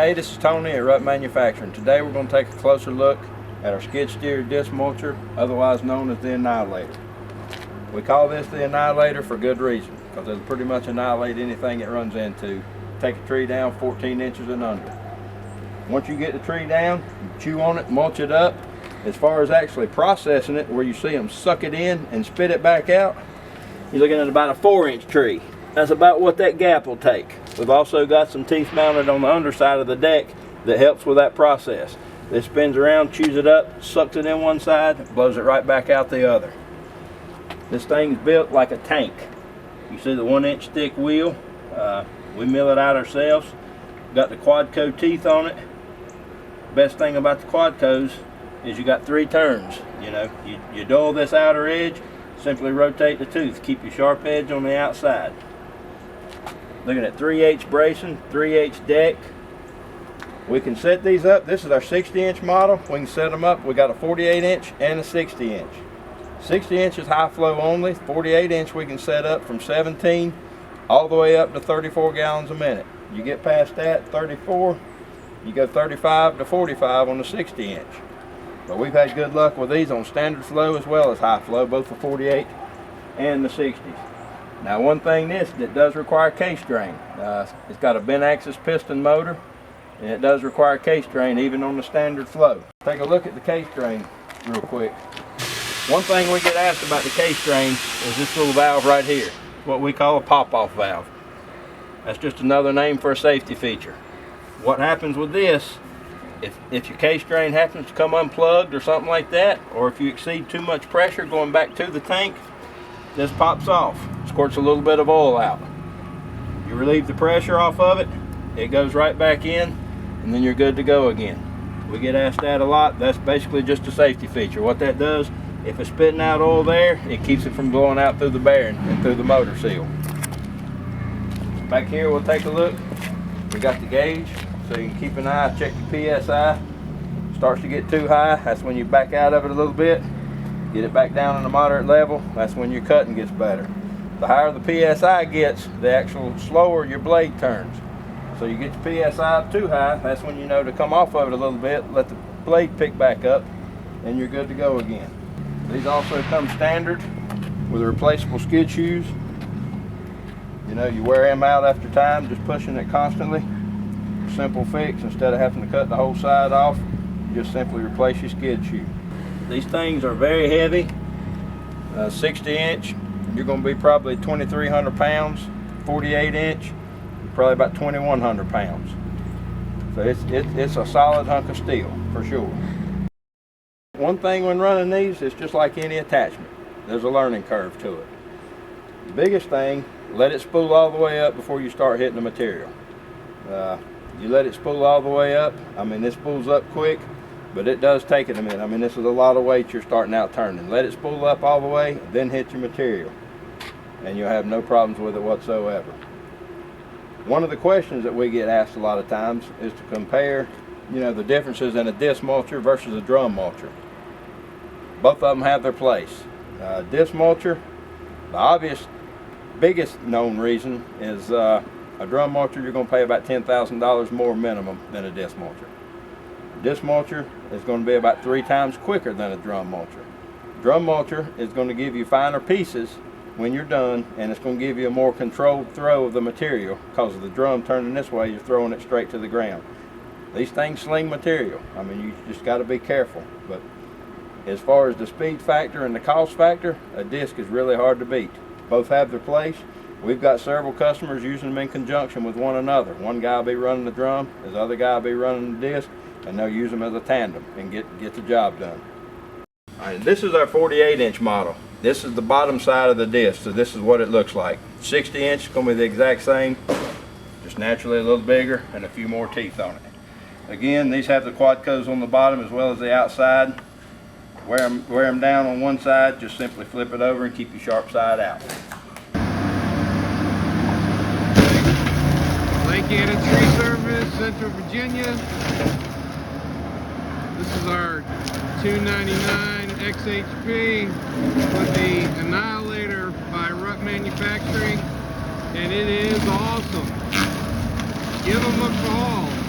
Hey, this is Tony at Rut Manufacturing. Today we're going to take a closer look at our skid steer disc mulcher, otherwise known as the Annihilator. We call this the Annihilator for good reason, because it'll pretty much annihilate anything it runs into. Take a tree down 14 inches and under. Once you get the tree down, you chew on it, mulch it up. As far as actually processing it, where you see them suck it in and spit it back out, you're looking at about a 4-inch tree. That's about what that gap will take. We've also got some teeth mounted on the underside of the deck that helps with that process. This spins around, chews it up, sucks it in one side, blows it right back out the other. This thing's built like a tank. You see the 1-inch thick wheel. We mill it out ourselves. Got the Quadco teeth on it. Best thing about the Quadcos is you got 3 turns. You dull this outer edge, simply rotate the tooth, keep your sharp edge on the outside. Looking at 3/8 bracing, 3/8 deck. We can set these up. This is our 60-inch model. We can set them up. We got a 48-inch and a 60-inch. 60 inch is high flow only. 48-inch we can set up from 17 all the way up to 34 gallons a minute. You get past that, 34, you go 35 to 45 on the 60-inch. But we've had good luck with these on standard flow as well as high flow, both the 48 and the 60s. Now, one thing that does require case drain. It's got a bent axis piston motor, and it does require case drain even on the standard flow. Take a look at the case drain real quick. One thing we get asked about the case drain is this little valve right here, what we call a pop-off valve. That's just another name for a safety feature. What happens with this, if your case drain happens to come unplugged or something like that, or if you exceed too much pressure going back to the tank, this pops off, squirts a little bit of oil out. You relieve the pressure off of it, it goes right back in, and then you're good to go again. We get asked that a lot. That's basically just a safety feature. What that does, if it's spitting out oil there, it keeps it from blowing out through the bearing and through the motor seal. Back here we'll take a look. We got the gauge, so you can keep an eye, check your PSI. Starts to get too high, that's when you back out of it a little bit. Get it back down on a moderate level, that's when your cutting gets better. The higher the PSI gets, the actual slower your blade turns. So you get your PSI up too high, that's when you know to come off of it a little bit, let the blade pick back up, and you're good to go again. These also come standard with replaceable skid shoes. You wear them out after time, just pushing it constantly. Simple fix. Instead of having to cut the whole side off, you just simply replace your skid shoe. These things are very heavy. 60-inch, you're going to be probably 2,300 pounds. 48-inch, probably about 2,100 pounds. So it's a solid hunk of steel for sure. One thing when running these, it's just like any attachment. There's a learning curve to it. The biggest thing, let it spool all the way up before you start hitting the material. You let it spool all the way up. This spools up quick, but it does take it a minute. This is a lot of weight you're starting out turning. Let it spool up all the way, then hit your material, and you'll have no problems with it whatsoever. One of the questions that we get asked a lot of times is to compare, the differences in a disc mulcher versus a drum mulcher. Both of them have their place. Disc mulcher, the obvious, biggest known reason is a drum mulcher, you're going to pay about $10,000 more minimum than a disc mulcher. Disc mulcher is going to be about 3 times quicker than a drum mulcher. Drum mulcher is going to give you finer pieces when you're done, and it's going to give you a more controlled throw of the material, because of the drum turning this way, you're throwing it straight to the ground. These things sling material. You just got to be careful. But as far as the speed factor and the cost factor, a disc is really hard to beat. Both have their place. We've got several customers using them in conjunction with one another. One guy will be running the drum, his other guy will be running the disc, and they'll use them as a tandem and get the job done. All right, this is our 48-inch model. This is the bottom side of the disc, so this is what it looks like. 60-inch is going to be the exact same, just naturally a little bigger and a few more teeth on it. Again, these have the Quadcos on the bottom as well as the outside. Wear them down on one side, just simply flip it over and keep your sharp side out. Lake Anna Tree Service, Central Virginia. This is our 299 XHP with the Annihilator by Rut Manufacturing, and it is awesome. Give them a call.